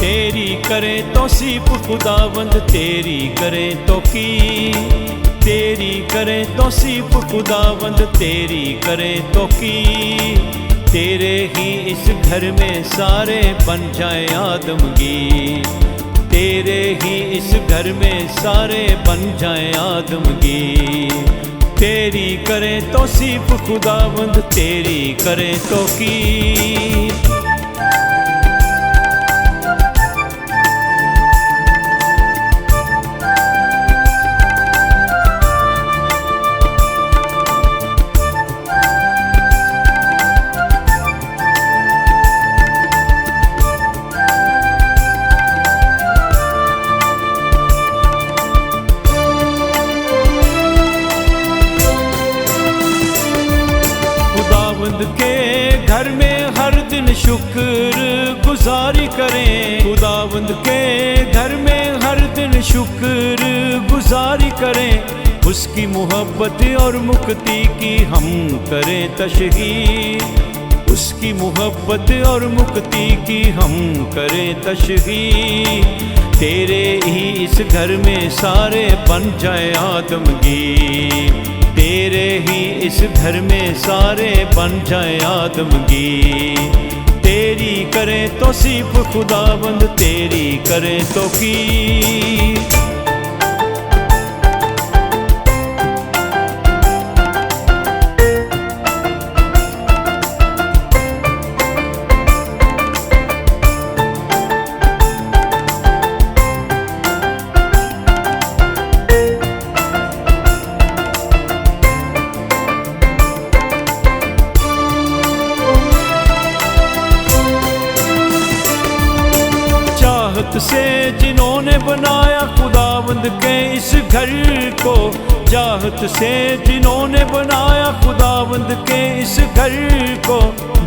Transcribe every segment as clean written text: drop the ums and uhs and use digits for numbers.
तेरी करे तौसीफ खुदावंद तेरी करे तो की, तेरी करे तौसीफ खुदावंद तेरी करे तो की। तेरे ही इस घर में सारे बन जाए आदमगी, तेरे ही इस घर में सारे बन जाए आदमगी। तेरी करे तौसीफ खुदावंद तेरी करे तो की। खुदावंद के घर में हर दिन शुक्र गुजारी करें, खुदावंद के घर में हर दिन शुक्र गुजारी करें। उसकी मोहब्बत और मुक्ति की हम करें तशहीद, उसकी मोहब्बत और मुक्ति की हम करें तशहीद। तेरे ही इस घर में सारे बन जाए आदमगी, तेरे ही इस घर में सारे बन जाए आदमगी। तेरी करे तौसीफ खुदावंद तेरी करे तो की। से जिन्होंने बनाया खुदावंद के इस घर को, चाहत से जिन्होंने बनाया खुदावंद के इस घर को।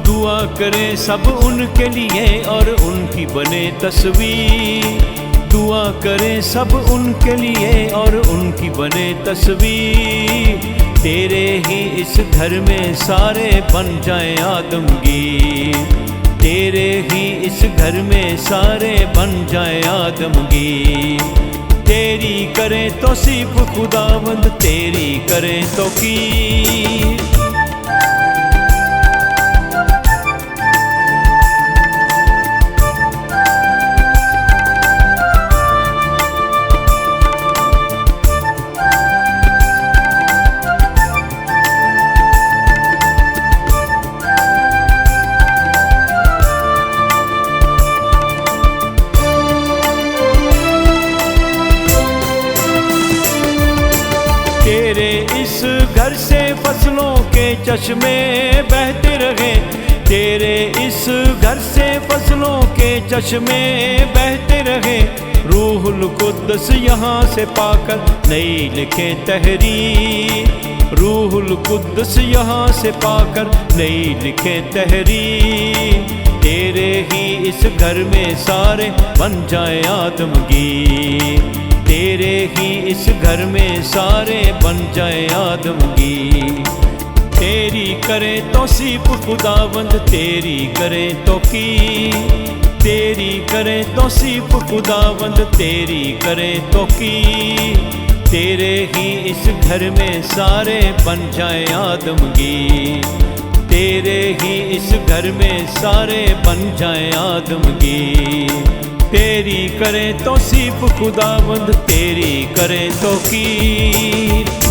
दुआ करें सब उनके लिए और उनकी बने तस्वीर, दुआ करें सब उनके लिए और उनकी बने तस्वीर। तेरे ही इस घर में सारे बन जाए आदमगी, तेरे ही इस घर में सारे बन जाए आदमगी। तेरी करे तौसीफ खुदावंद तेरी करे तो की। तेरे इस घर से फसलों के चश्मे बहते रहे, तेरे इस घर से फसलों के चश्मे बहते रहे। रूहुल कुद्दस यहाँ से पाकर नई लिखे तहरीर, रूहुल कुद्दस यहाँ से पाकर नई लिखे तहरीर। तेरे ही इस घर में सारे बन जाए आदमगी, तेरे ही इस घर में सारे बन जाए आदमगी। तेरी करे तौसीफ खुदावंद तेरी करे तो की, तेरी करे तौसीफ खुदावंद तेरी करे तो की। तेरे ही इस घर में सारे बन जाए आदमगी, तेरे ही इस घर में सारे बन जाए आदमगी। तेरी करे तौसीफ खुदावंद तेरी करे तो की।